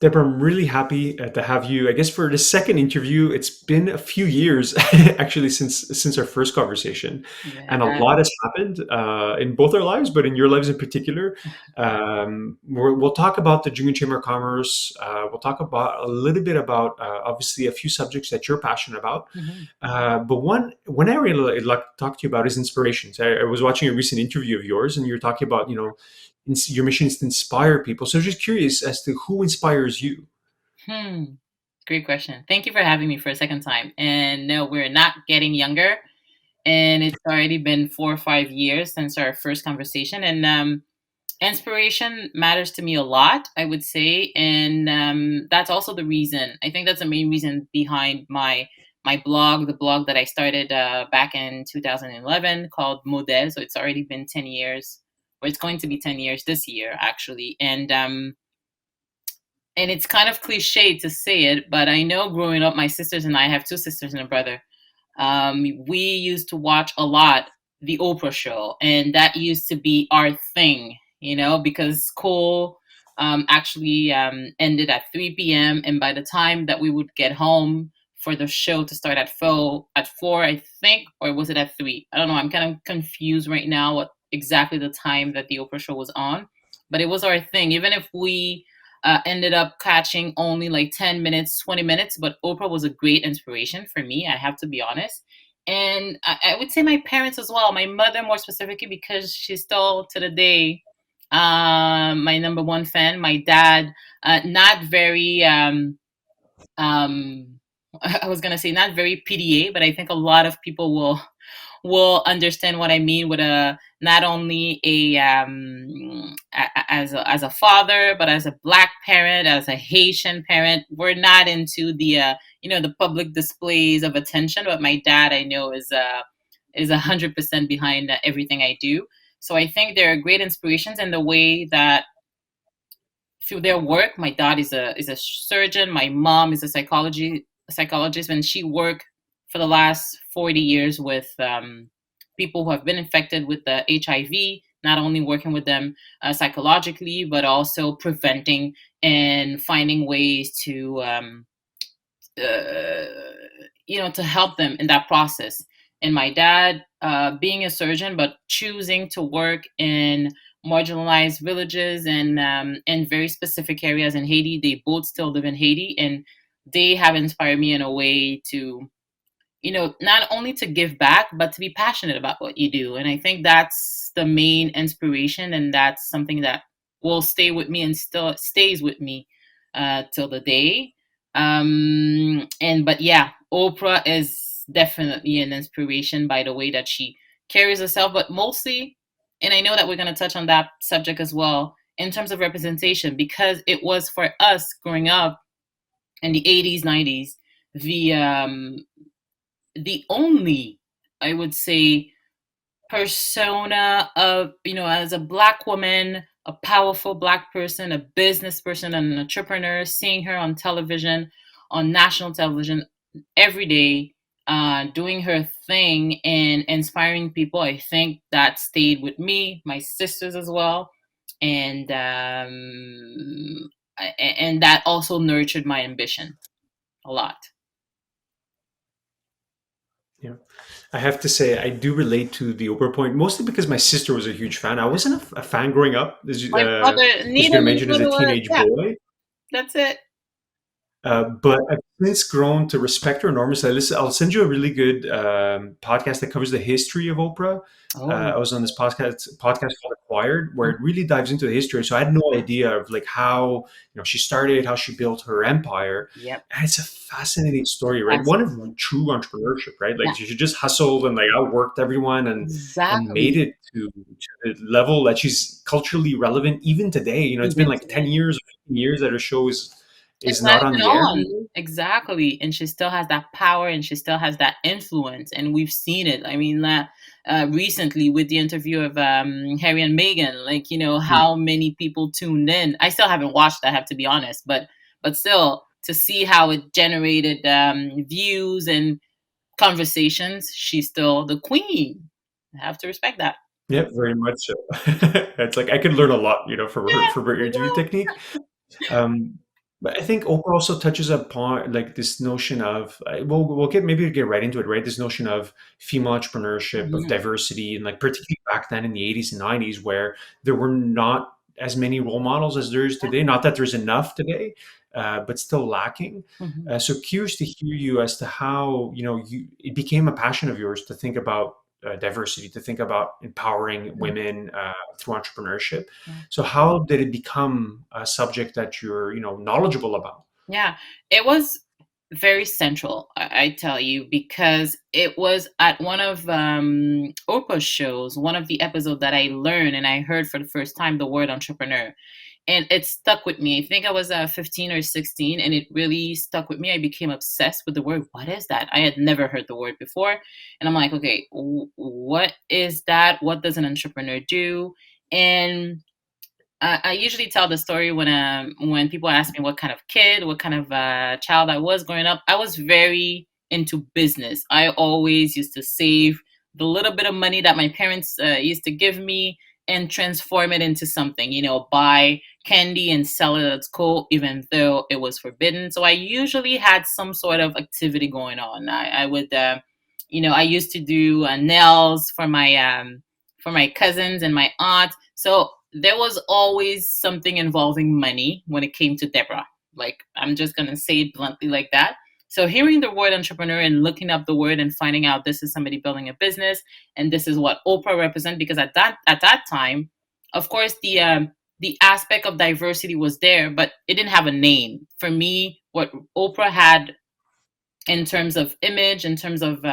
Deborah, I'm really happy to have you. I guess for the second interview, it's been a few years actually since our first conversation, and a Yeah. lot has happened in both our lives, but in your lives in particular. We'll talk about the Junior Chamber of Commerce. We'll talk about a little bit about obviously a few subjects that you're passionate about. Mhm. But one area I'd like to talk to you about is inspirations. I was watching a recent interview of yours, and you're talking about your mission is to inspire people. So I'm just curious as to who inspires you. Hmm. Great question. Thank you for having me for a second time. And no, we're not getting younger. And it's already been 4 or 5 years since our first conversation. And inspiration matters to me a lot, I would say. And that's also the reason. I think that's the main reason behind my blog, the blog that I started back in 2011 called Mots D'Elles. So it's already been 10 years, or it's going to be 10 years this year, actually. And it's kind of cliche to say it, but I know growing up, my sisters and I have two sisters and a brother. We used to watch a lot the Oprah show, and that used to be our thing, because school actually ended at 3 p.m. And by the time that we would get home for the show to start at four, I think, or was it at 3? I don't know. I'm kind of confused right now what exactly the time that the Oprah show was on, but it was our thing. Even if we ended up catching only like 10 minutes, 20 minutes, but Oprah was a great inspiration for me, I have to be honest. And I would say my parents as well, my mother more specifically, because she's still to the day my number one fan. My dad, not very, I was going to say not very PDA, but I think a lot of people will understand what I mean with a not only as a father, but as a black parent, as a Haitian parent. We're not into the public displays of attention, but my dad I know is 100% behind everything I do. So I think they're great inspirations in the way that through their work. My dad is a surgeon. My mom is a psychologist, and she worked for the last 40 years with people who have been infected with the HIV. Not only working with them psychologically, but also preventing and finding ways uh, to help them in that process. And my dad, being a surgeon, but choosing to work in marginalized villages and in very specific areas in Haiti. They both still live in Haiti, and they have inspired me in a way to, not only to give back, but to be passionate about what you do. And I think that's the main inspiration, and that's something that will stay with me and still stays with me till the day. And but yeah, Oprah is definitely an inspiration by the way that she carries herself, but mostly, and I know that we're going to touch on that subject as well in terms of representation, because it was for us growing up in the 80s, 90s, the um, the only, I would say, persona of, as a black woman, a powerful black person, a business person, and an entrepreneur, seeing her on television, on national television every day, doing her thing and inspiring people. I think that stayed with me, my sisters as well. And that also nurtured my ambition a lot. Yeah, I have to say I do relate to the Oprah point, mostly because my sister was a huge fan. I wasn't a fan growing up, My brother, as you can neither me, imagine, as but a teenage yeah, boy. that's it. But I've since grown to respect her enormously. I'll send you a really good podcast that covers the history of Oprah. Oh, I was on this podcast called Acquired, where it really dives into the history. So I had no idea of like how she started, how she built her empire, yep. and it's a fascinating story, right? That's One of true entrepreneurship, right? yeah, Like she just hustled and like outworked everyone and made exactly. it to the level that she's culturally relevant even today. It's been Even like 10 today. years or 15 years that her show is It's not not on even the air. on. Exactly. And she still has that power and she still has that influence. And we've seen it. I mean, recently with the interview of Harry and Meghan, like, how many people tuned in. I still haven't watched, I have to be honest, but still to see how it generated views and conversations, she's still the queen. I have to respect that. Yeah, very much so. It's like I could learn a lot, from her Yeah, from her we interview will. technique. Um, But I think Oprah also touches upon like this notion of we'll get maybe get right into it, right? This notion of female entrepreneurship, of Mhm. diversity, and like particularly back then in the 80s and 90s, where there were not as many role models as there is today. Not that there's enough today, but still lacking. Mhm. So curious to hear you as to how it became a passion of yours to think about diversity, to think about empowering Mhm. women through entrepreneurship. Yeah. So how did it become a subject that you're, knowledgeable about? Yeah, it was very central, I tell you, because it was at one of Oprah's shows, one of the episodes that I learned and I heard for the first time the word entrepreneur. And it stuck with me. I think I was 15 or 16, and it really stuck with me. I became obsessed with the word. What is that? I had never heard the word before. And I'm like, okay, what is that? What does an entrepreneur do? And I usually tell the story when people ask me what kind of kid, what kind of child I was growing up. I was very into business. I always used to save the little bit of money that my parents used to give me and transform it into something. Buy candy and sell it at school, even though it was forbidden. So I usually had some sort of activity going on. I would, I used to do nails for my cousins and my aunt. So there was always something involving money when it came to Deborah. Like, I'm just going to say it bluntly like that. So hearing the word entrepreneur and looking up the word and finding out this is somebody building a business and this is what Oprah represents, because at that time, of course, the aspect of diversity was there, but it didn't have a name. For me, what Oprah had in terms of image, in terms of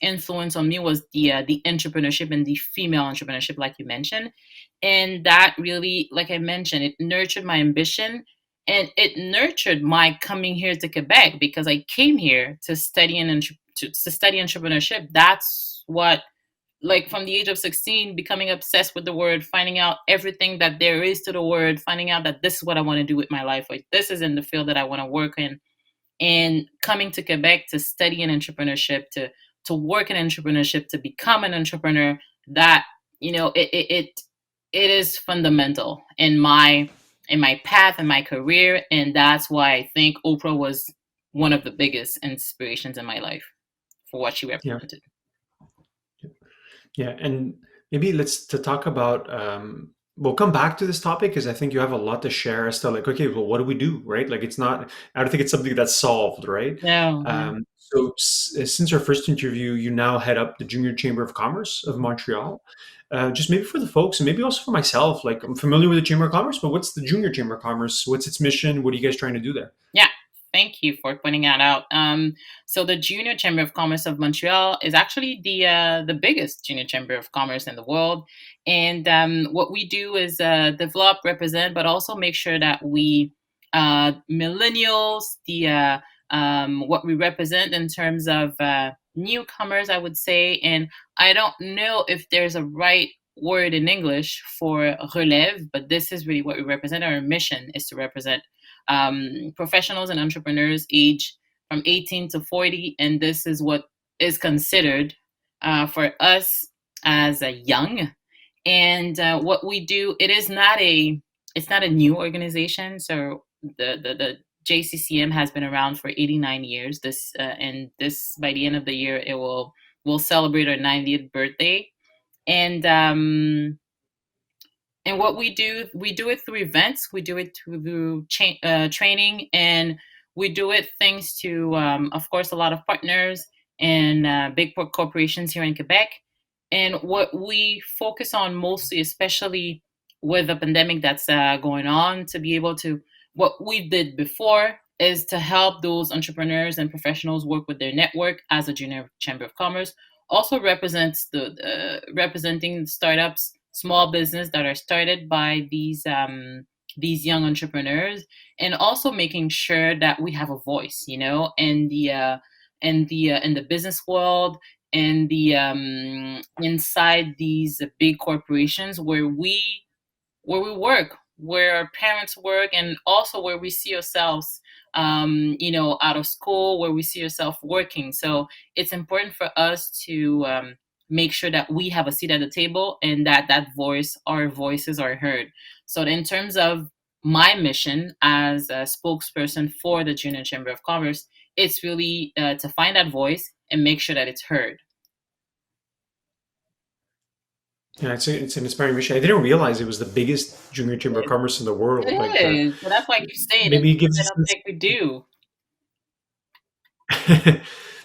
influence on me, was the entrepreneurship and the female entrepreneurship, like you mentioned, and that really, like I mentioned, it nurtured my ambition and it nurtured my coming here to Quebec because I came here to study to study entrepreneurship. That's what, like, from the age of 16, becoming obsessed with the word, finding out everything that there is to the word, finding out that this is what I want to do with my life, like this is in the field that I want to work in, and coming to Quebec to study in entrepreneurship, to work in entrepreneurship, to become an entrepreneur, that it is fundamental in my path and my career, and that's why I think Oprah was one of the biggest inspirations in my life for what she Yeah. represented. Yeah, and maybe let's to talk about we'll come back to this topic because I think you have a lot to share as to like, okay, well, what do we do, right? Like it's not, I don't think it's something that's solved, right? No, no. So since our first interview, you now head up the Junior Chamber of Commerce of Montreal. Just maybe for the folks and maybe also for myself, like I'm familiar with the Chamber of Commerce, but what's the Junior Chamber of Commerce? What's its mission? What are you guys trying to do there? Yeah, thank you for pointing that out. So the Junior Chamber of Commerce of Montreal is actually the biggest junior chamber of commerce in the world, and what we do is develop, represent, but also make sure that we millennials, the what we represent in terms of newcomers, I would say, and I don't know if there's a right word in English for relève, but this is really what we represent. Our mission is to represent professionals and entrepreneurs age from 18 to 40, and this is what is considered for us as a young. And what we do, it's not a new organization. So the JCCM has been around for 89 years. And this, by the end of the year, it will celebrate our 90th birthday. And what we do it through events, we do it through training, and we do it thanks to, of course, a lot of partners and big corporations here in Quebec. And what we focus on mostly, especially with the pandemic that's going on, to be able to, what we did before is to help those entrepreneurs and professionals work with their network as a junior chamber of commerce. Also represents representing startups, small business that are started by these young entrepreneurs, and also making sure that we have a voice, in the business world, and the inside these big corporations where we work, where our parents work, and also where we see ourselves, out of school, where we see ourselves working. So it's important for us to make sure that we have a seat at the table and that our voices are heard. So in terms of my mission as a spokesperson for the Junior Chamber of Commerce, it's really to find that voice and make sure that it's heard. Yeah, it's an inspiring mission. I didn't realize it was the biggest junior chamber of It commerce in the world. Like, is. So that's why I keep saying it, maybe it because gives I us don't think we do.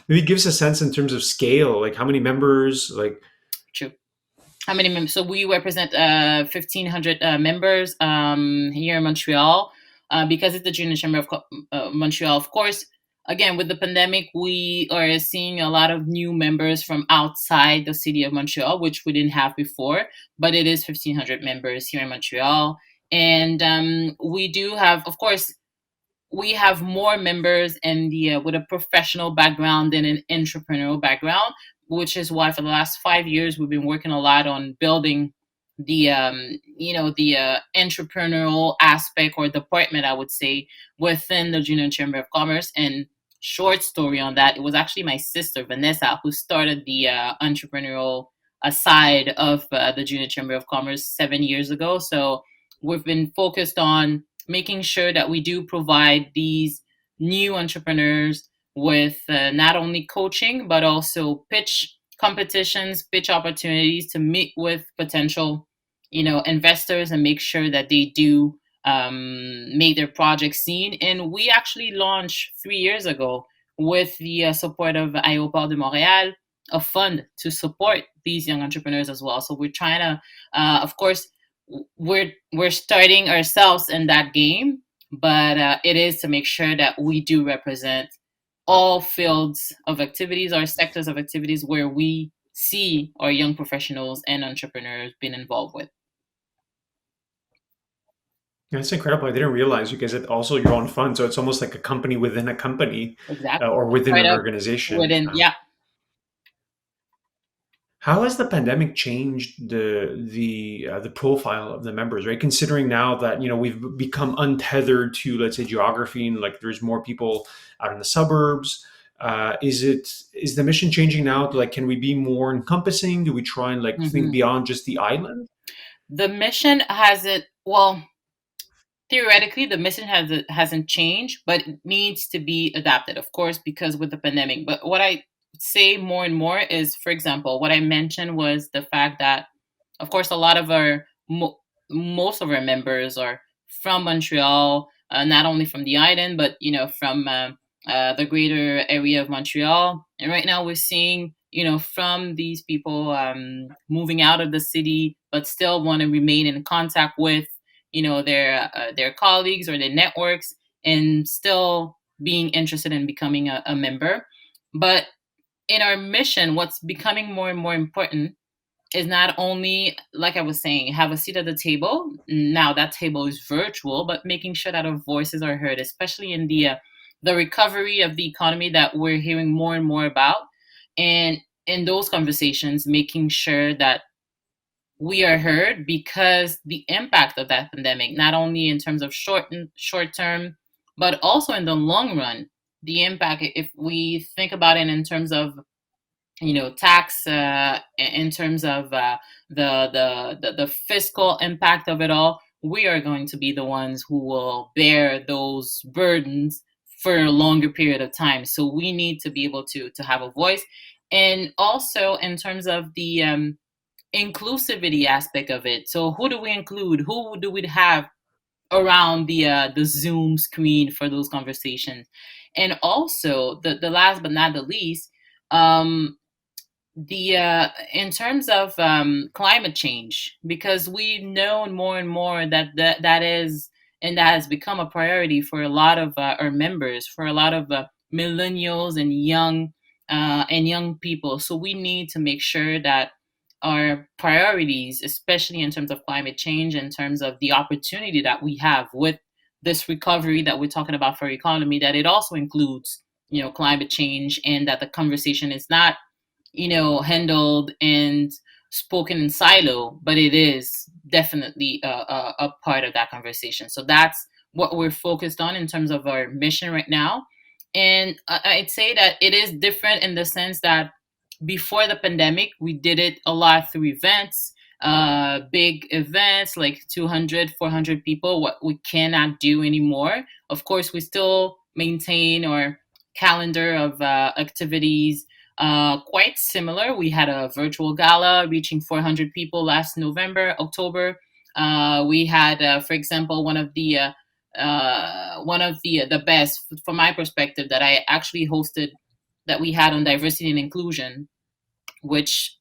maybe it gives a sense in terms of scale, like how many members, like. True. How many members? So we represent 1,500 members here in Montreal, because it's the Junior Chamber of Montreal. Of course, again with the pandemic, we are seeing a lot of new members from outside the city of Montreal, which we didn't have before. But it is 1,500 members here in Montreal, and we do have, of course, we have more members in the with a professional background than an entrepreneurial background, which is why for the last 5 years we've been working a lot on building the the entrepreneurial aspect or department, I would say, within the Junior Chamber of Commerce. And short story on that, it was actually my sister Vanessa who started the entrepreneurial side of the Junior Chamber of Commerce 7 years ago. So we've been focused on making sure that we do provide these new entrepreneurs with not only coaching but also pitch competitions, pitch opportunities to meet with potential, investors, and make sure that they do make their projects seen. And we actually launched 3 years ago with the support of Aéroport de Montréal, a fund to support these young entrepreneurs as well. So we're trying to, of course, we're starting ourselves in that game, but it is to make sure that we do represent all fields of activities or sectors of activities where we see our young professionals and entrepreneurs being involved with. That's incredible. I didn't realize you guys had also your own fund, so it's almost like a company within a company, Exactly. or within Right an up organization. within, yeah. How has the pandemic changed the profile of the members? Right, considering now that we've become untethered to, let's say, geography, and like there's more people out in the suburbs. Is the mission changing now? Like, can we be more encompassing? Do we try and like think Hmm. beyond just the island? The mission hasn't, well, theoretically the mission hasn't changed, but it needs to be adapted, of course, because with the pandemic. But what I say more and more is, for example, what I mentioned was the fact that, of course, a lot of most of our members are from Montreal, not only from the island, but from the greater area of Montreal. And right now we're seeing, from these people moving out of the city, but still want to remain in contact with, their colleagues or their networks, and still being interested in becoming a member. But in our mission, what's becoming more and more important is not only, like I was saying, have a seat at the table. Now that table is virtual, but making sure that our voices are heard, especially in the recovery of the economy that we're hearing more and more about. And in those conversations, making sure that we are heard, because the impact of that pandemic, not only in terms of short term, but also in the long run, the impact, if we think about it in terms of tax, in terms of the fiscal impact of it all, we are going to be the ones who will bear those burdens for a longer period of time. So we need to be able to have a voice. And also in terms of the inclusivity aspect of it. So who do we include? Who do we have around the Zoom screen for those conversations? And also the last but not the least, um, the in terms of climate change, because we know more and more that is, and that has become a priority for a lot of our members, for a lot of millennials and young people. So we need to make sure that our priorities, especially in terms of climate change, in terms of the opportunity that we have with this recovery that we're talking about for our economy, that it also includes climate change, and that the conversation is not handled and spoken in silo, but it is definitely a part of that conversation. So that's what we're focused on in terms of our mission right now. And I'd say that it is different in the sense that before the pandemic, we did it a lot through events. big events like 200, 400 people, what we cannot do anymore. Of course, we still maintain our calendar of activities quite similar. We had a virtual gala reaching 400 people last October. We had, for example, one of the best, from my perspective, that I actually hosted, that we had on diversity and inclusion, which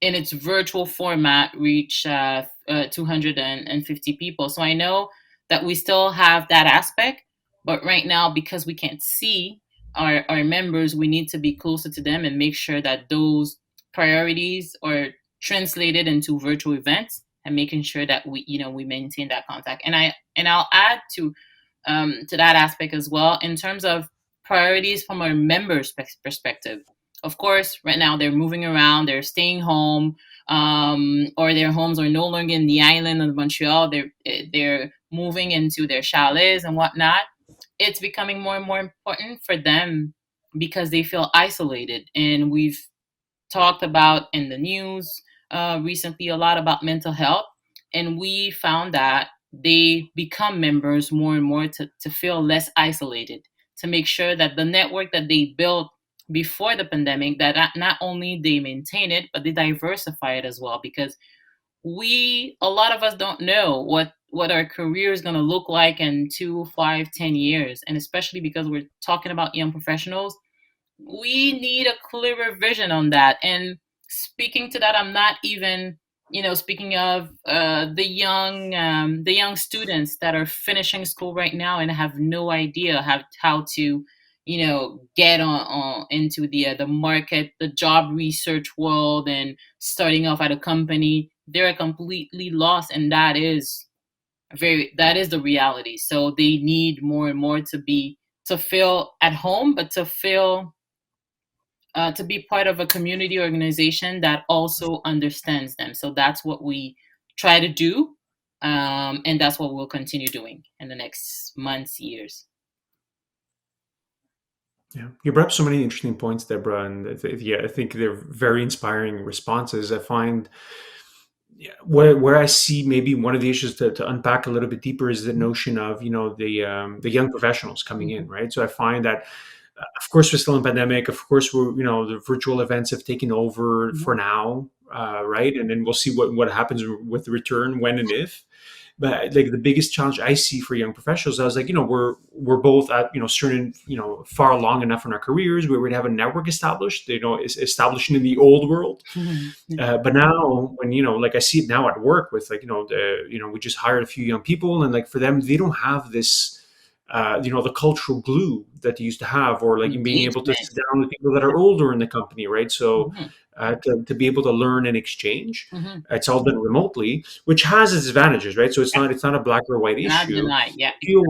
in its virtual format reached 250 people. So I know that we still have that aspect, but right now, because we can't see our members, we need to be closer to them and make sure that those priorities are translated into virtual events, and making sure that we maintain that contact. I'll add to that aspect as well, in terms of priorities from our members' perspective. Of course, right now they're moving around, they're staying home, or their homes are no longer in the island of Montreal. They're moving into their chalets and whatnot. It's becoming more and more important for them because they feel isolated. And we've talked about in the news recently a lot about mental health, and we found that they become members more and more to feel less isolated, to make sure that the network that they built before the pandemic, that not only they maintain it, but they diversify it as well. Because a lot of us don't know what our career is going to look like in 2, 5, 10 years. And especially because we're talking about young professionals, we need a clearer vision on that. And speaking to that, I'm not even, speaking of the young students that are finishing school right now and have no idea how to, get on into the market, the job research world, and starting off at a company. They're completely lost, and that is the reality. So they need more and more to feel at home, but to be part of a community organization that also understands them. So that's what we try to do, and that's what we'll continue doing in the next months, years. Yeah, you brought up so many interesting points, Deborah, and yeah, I think they're very inspiring responses. I find, yeah, where I see maybe one of the issues to unpack a little bit deeper is the notion of the young professionals coming in, Mhm. right? So I find that of course we're still in pandemic. Of course we're the virtual events have taken over Mhm. for now, right? And then we'll see what happens with the return, when and if. But like the biggest challenge I see for young professionals, I was like, we're both at certain far along enough in our careers where we'd have a network established, is establishing in the old world. Mhm. But now, when like I see it now at work with we just hired a few young people, and like for them, they don't have this, the cultural glue that they used to have, or like being able to Engagement. sit down with people that are older in the company, right? So Mhm. to be able to learn and exchange, Mhm. it's all done remotely, which has its advantages, right? So Yeah, it's not a black or white cannot issue. deny. Yeah, I feel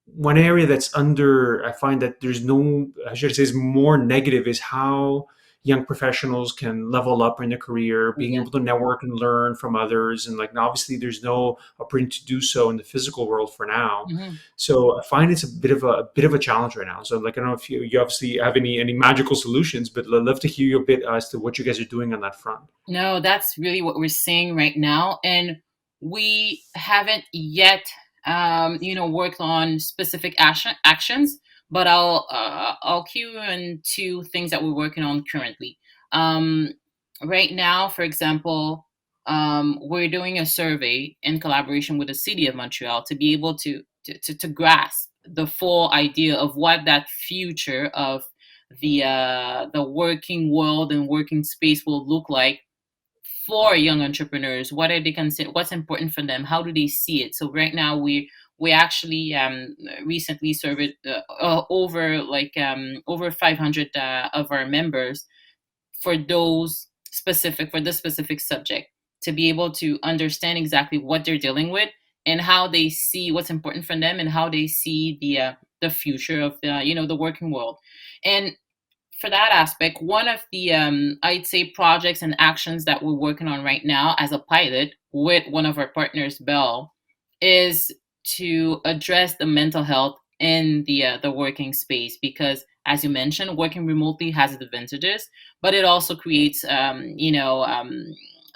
one area that's under, I find that there's no, I should say, is more negative, is how young professionals can level up in their career, being yeah. able to network and learn from others. And like, obviously there's no opportunity to do so in the physical world for now. Mhm. So I find it's a bit of a challenge right now. So like, I don't know if you obviously have any magical solutions, but I'd love to hear you a bit as to what you guys are doing on that front. No, that's really what we're seeing right now. And we haven't yet, worked on specific actions, but I'll cue you into things that we're working on currently. Um, right now, for example, we're doing a survey in collaboration with the city of Montreal to be able to grasp the full idea of what that future of the working world and working space will look like for young entrepreneurs. What are they consider, what's important for them, how do they see it? So right now we actually recently surveyed over 500 of our members for this specific subject, to be able to understand exactly what they're dealing with, and how they see what's important for them, and how they see the future of the working world. And for that aspect, one of the I'd say projects and actions that we're working on right now as a pilot with one of our partners, Bell, is to address the mental health in the working space. Because, as you mentioned, working remotely has its advantages, but it also creates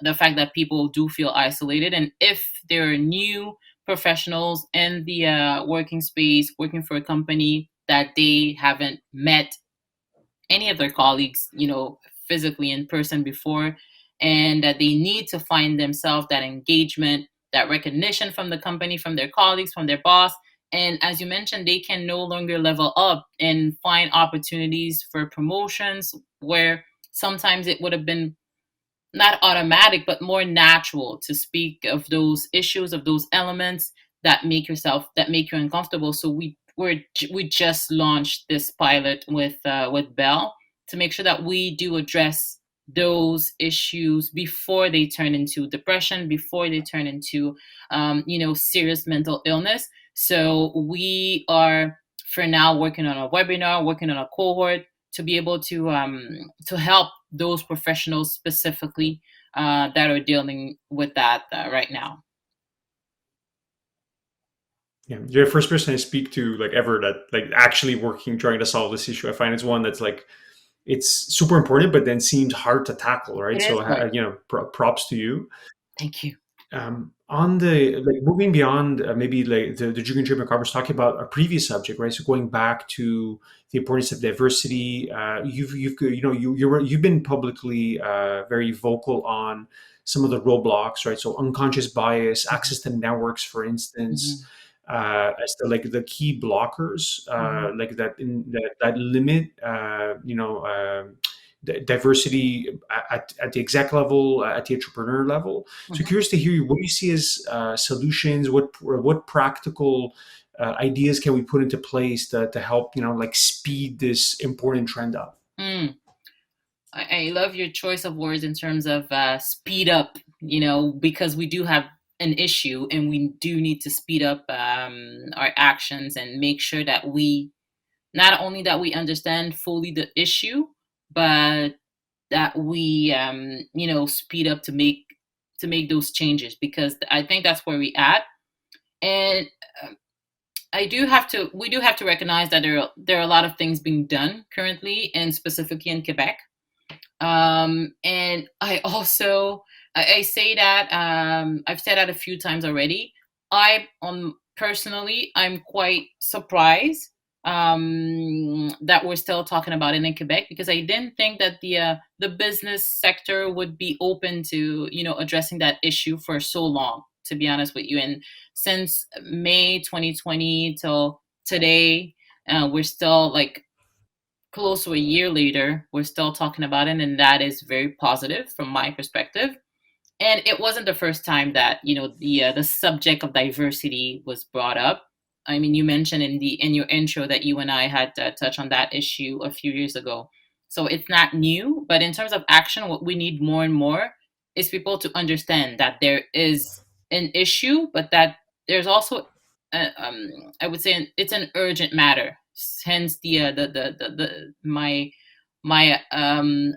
the fact that people do feel isolated. And if there are new professionals in the working space, working for a company that they haven't met any of their colleagues, physically in person before, and that they need to find themselves that engagement, that recognition from the company, from their colleagues, from their boss. And as you mentioned, they can no longer level up and find opportunities for promotions where sometimes it would have been not automatic, but more natural to speak of those issues, of those elements that make you uncomfortable. So we just launched this pilot with Bell to make sure that we do address those issues before they turn into depression, before they turn into serious mental illness. So we are for now working on a webinar, working on a cohort to be able to help those professionals specifically that are dealing with that right now. Yeah, you're the first person I speak to like ever that like actually working trying to solve this issue. I find it's one that's like it's super important, but then seems hard to tackle, right? It So is hard. props to you. Thank you. On the like moving beyond maybe like the Jugan Treatment Conference, talking about a previous subject, right? So going back to the importance of diversity, you've been publicly very vocal on some of the roadblocks, right? So unconscious bias, access to networks, for instance, Mhm, as to like the key blockers, mhm, like that limit, diversity at the exec level, at the entrepreneur level. So mhm. curious to hear you. What do you see as solutions? What practical ideas can we put into place to help like speed this important trend up? Mm. I love your choice of words in terms of speed up, because we do have an issue and we do need to speed up our actions and make sure that we not only that we understand fully the issue, but that we speed up to make those changes, because I think that's where we at. And we do have to recognize that there are a lot of things being done currently, and specifically in Quebec. And I also I say that I've said that a few times already. I personally I'm quite surprised that we're still talking about it in Quebec, because I didn't think that the business sector would be open to addressing that issue for so long. To be honest with you, and since May 2020 till today, we're still like close to a year later, we're still talking about it, and that is very positive from my perspective. And it wasn't the first time that the subject of diversity was brought up. I mean, you mentioned in your intro that you and I had touched on that issue a few years ago. So it's not new, but in terms of action, what we need more and more is people to understand that there is an issue, but that there's also, I would say, it's an urgent matter. Hence my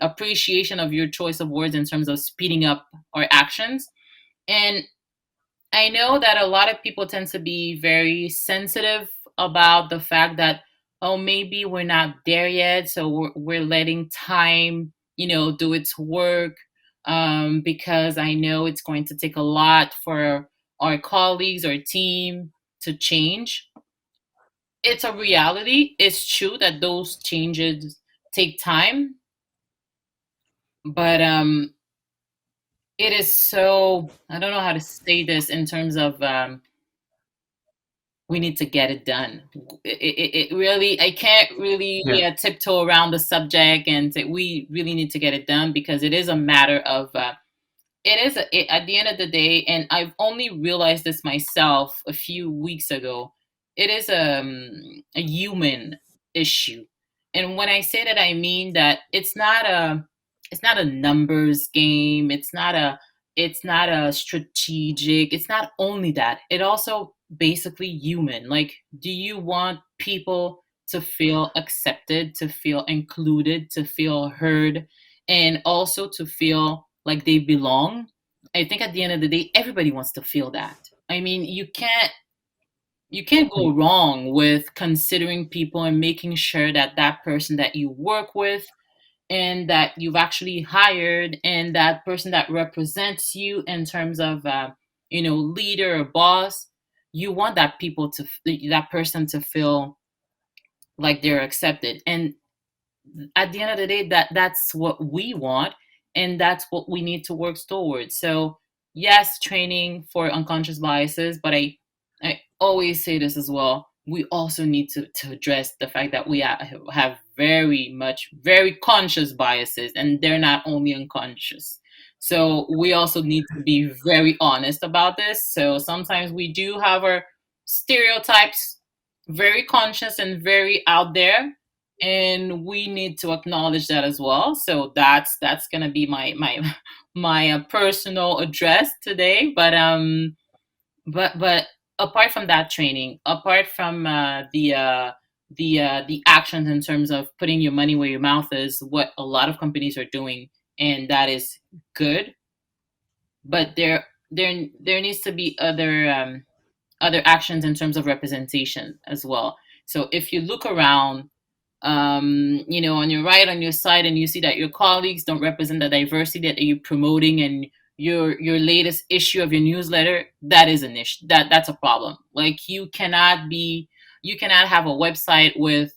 appreciation of your choice of words in terms of speeding up our actions. And I know that a lot of people tend to be very sensitive about the fact that, oh, maybe we're not there yet, so we're letting time, do its work, because I know it's going to take a lot for our colleagues, our team to change. It's a reality. It's true that those changes take time, but it is so, I don't know how to say this in terms of we need to get it done. It really, I can't really Yeah. tiptoe around the subject and say we really need to get it done, because it is a matter of at the end of the day, and I've only realized this myself a few weeks ago. It is a human issue, and when I say that, I mean that it's not a numbers game. It's not a strategic. It's not only that. It also basically human. Like, do you want people to feel accepted, to feel included, to feel heard, and also to feel like they belong? I think at the end of the day, everybody wants to feel that. I mean, you can't go wrong with considering people and making sure that that person that you work with and that you've actually hired, and that person that represents you in terms of leader or boss, you want that person to feel like they're accepted. And at the end of the day, that's what we want, and that's what we need to work towards. So yes, training for unconscious biases, but I always say this as well, we also need to address the fact that we have very conscious biases, and they're not only unconscious. So we also need to be very honest about this. So sometimes we do have our stereotypes very conscious and very out there, and we need to acknowledge that as well. So that's gonna be my personal address today. But apart from that training, apart from the actions in terms of putting your money where your mouth is, what a lot of companies are doing, and that is good. But there needs to be other actions in terms of representation as well. So if you look around, on your right, on your side, and you see that your colleagues don't represent the diversity that you're promoting and your latest issue of your newsletter, that is an issue. That's a problem. Like you cannot have a website with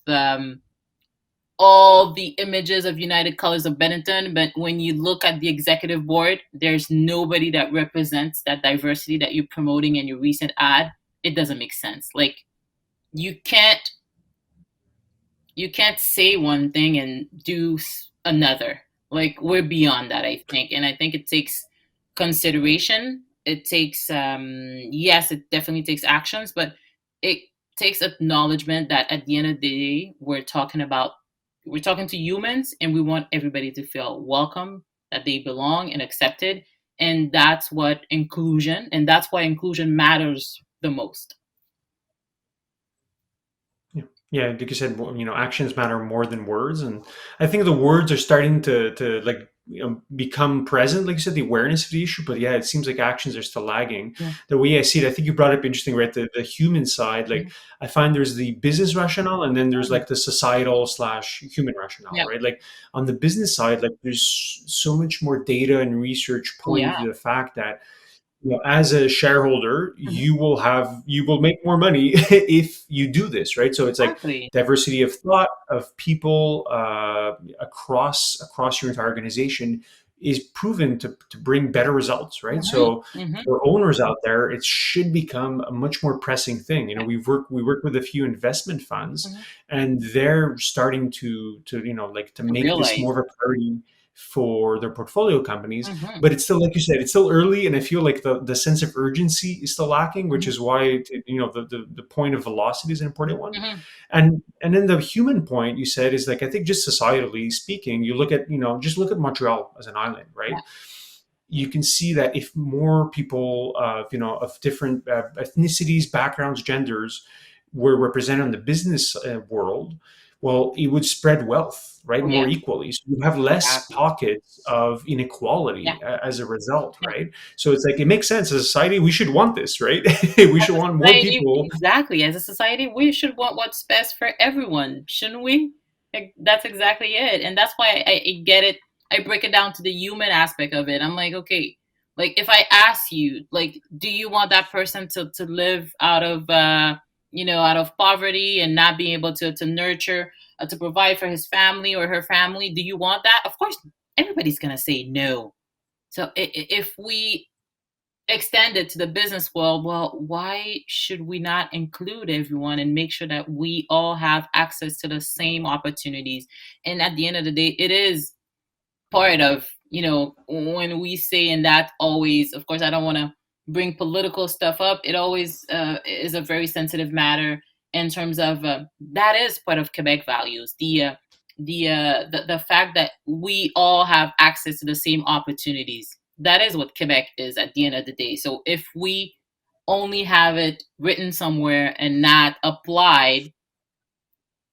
all the images of United Colors of Benetton, but when you look at the executive board, there's nobody that represents that diversity that you're promoting in your recent ad. It doesn't make sense. Like you can't you can't say one thing and do another. Like we're beyond that, I think, and I think it takes consideration. It takes yes, it definitely takes actions, but it takes acknowledgement that at the end of the day, we're talking to humans, and we want everybody to feel welcome, that they belong and accepted, and that's why inclusion matters the most. Yeah, yeah. Like you said, actions matter more than words, and I think the words are starting to like become present. Like you said, the awareness of the issue, but yeah, it seems like actions are still lagging. Yeah. The way I see it, I think you brought up interesting, right? The human side, like Mhm. I find there's the business rationale, and then there's like the societal slash human rationale, Yeah. right? Like on the business side, like there's so much more data and research pointing Yeah. to the fact that as a shareholder, Mhm. you will make more money if you do this, right? So it's like Exactly. diversity of thought of people across your entire organization is proven to bring better results, right? Mhm. So Mhm. for owners out there, it should become a much more pressing thing. We work with a few investment funds, Mhm. and they're starting to like to make this Realize. more of a priority for their portfolio companies. Mhm. But it's still, like you said, it's still early, and I feel like the sense of urgency is still lacking, which Mhm. is why the point of velocity is an important one. Mhm. And then the human point you said is like, I think just societally speaking, you look at just look at Montreal as an island, Yeah. right? You can see that if more people of different ethnicities, backgrounds, genders were represented in the business world, well, it would spread wealth, right, Oh, yeah. more equally. So you have less Exactly. pockets of Yeah. inequality as a result, Yeah. right? So it's like it makes sense as a society. We should want this, right? We As should a want more society, people. exactly. As a society, we should want what's best for everyone, shouldn't we? Like, that's exactly it. And that's why I get it. I break it down to the human aspect of it. I'm like, okay, like if I ask you, like, do you want that person to live out of poverty and not being able to nurture, to provide for his family or her family? Do you want that? Of course, everybody's gonna say no. So if we extend it to the business world, well, why should we not include everyone and make sure that we all have access to the same opportunities? And at the end of the day, it is part of, when we say, and that always, of course, I don't want to bring political stuff up. It always is a very sensitive matter in terms of that is part of Quebec values. The fact that we all have access to the same opportunities. That is what Quebec is at the end of the day. So if we only have it written somewhere and not applied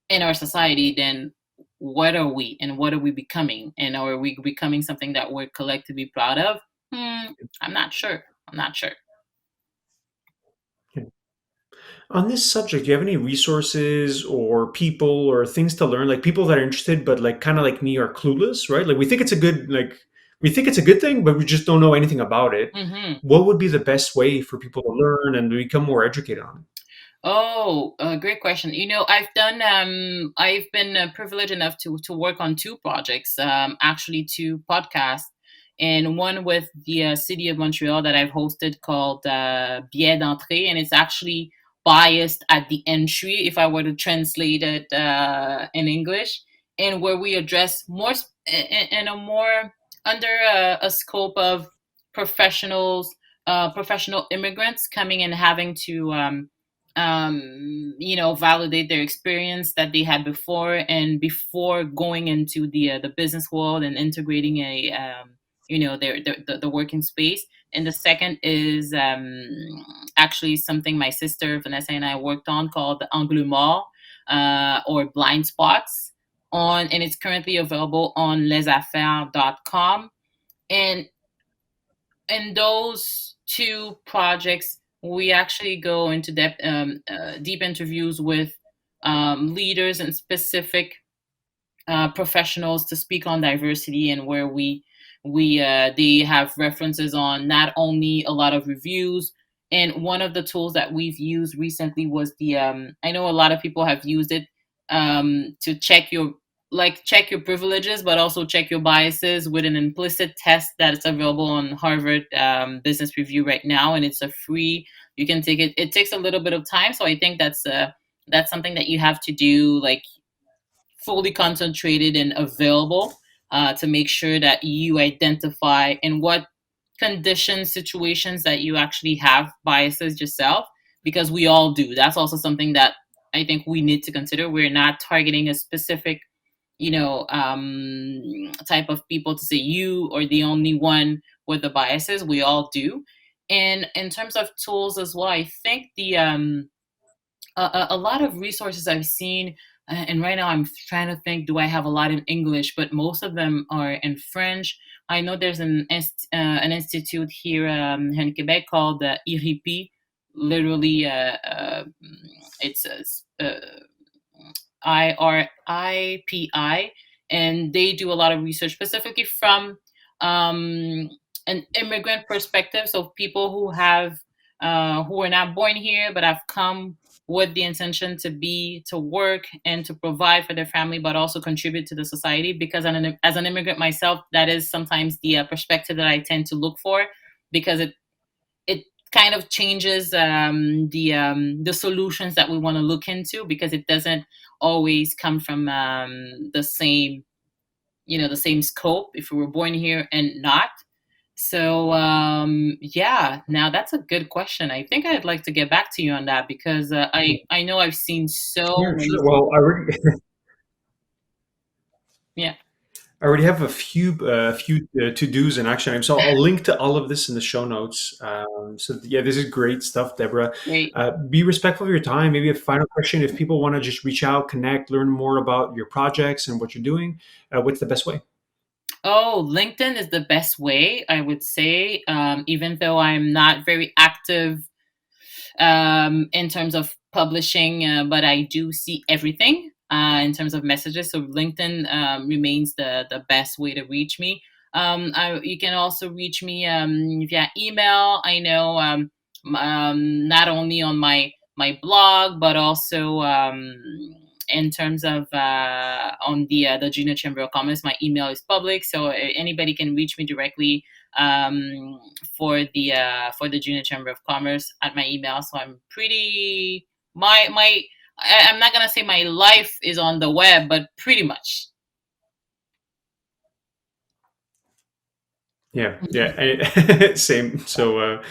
in our society, then what are we, and what are we becoming? And are we becoming something that we're collectively proud of? I'm not sure. I'm not sure. On this subject, do you have any resources or people or things to learn? Like people that are interested, but like kind of like me are clueless, right? Like we think it's a good thing, but we just don't know anything about it. Hmm. What would be the best way for people to learn and become more educated on it? Oh, great question. I've been privileged enough to work on two projects, actually two podcasts, and one with the city of Montreal that I've hosted called Billet d'entrée, and it's actually biased at the entry if I were to translate it in English, and where we address in a more under a scope of professionals, professional immigrants coming and having to validate their experience that they had before, and before going into the business world and integrating the working space. And the second is actually something my sister Vanessa and I worked on called the Angle Mort, or blind spots, and it's currently available on lesaffaires.com. And in those two projects, we actually go into deep interviews with leaders and specific professionals to speak on diversity, and where we they have references on not only a lot of reviews. And one of the tools that we've used recently was the I know a lot of people have used it to check your privileges, but also check your biases with an implicit test that is available on Harvard Business Review right now, and it's a free. You can take it. It takes a little bit of time, so I think that's something that you have to do like fully concentrated and available to make sure that you identify in what conditions, situations that you actually have biases yourself, because we all do. That's also something that I think we need to consider. We're not targeting a specific type of people to say you are the only one with the biases. We all do. And in terms of tools as well, I think a lot of resources I've seen, and right now I'm trying to think, do I have a lot in English? But most of them are in French. I know there's an institute here in Quebec called IRIPI, literally, it's IRIPI, and they do a lot of research specifically from um, an immigrant perspective. So people who are not born here but have come with the intention to work and to provide for their family, but also contribute to the society. Because as an immigrant myself, that is sometimes the perspective that I tend to look for, because it kind of changes the solutions that we want to look into, because it doesn't always come from the same the same scope if we were born here and not. So yeah, now that's a good question. I think I'd like to get back to you on that, because I know I've seen so Sure, many sure. things. Well, Yeah, I already have a few to dos and action items. So I'll link to all of this in the show notes. So yeah, this is great stuff, Deborah. great. Be respectful of your time. Maybe a final question: if people want to just reach out, connect, learn more about your projects and what you're doing, what's the best way? Oh, LinkedIn is the best way, I would say. Even though I'm not very active in terms of publishing, but I do see everything in terms of messages. So LinkedIn remains the best way to reach me. You can also reach me via email. I know not only on my blog, but also in terms of on the Junior Chamber of Commerce. My email is public, so anybody can reach me directly for the Junior Chamber of Commerce at my email. So I'm pretty I'm not gonna say my life is on the web, but pretty much. Yeah, Mhm. yeah, same. So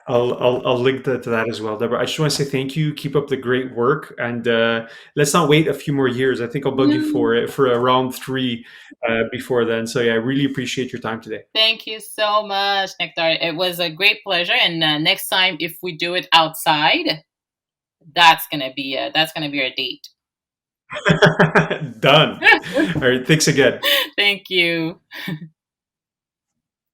I'll link to that as well, Deborah. I just want to say thank you. Keep up the great work, and let's not wait a few more years. I think I'll bug you for Mm. it for a round three before then. So yeah, I really appreciate your time today. Thank you so much, Nectar. It was a great pleasure. And next time, if we do it outside, that's gonna be our date. Done. All right, thanks again. Thank you.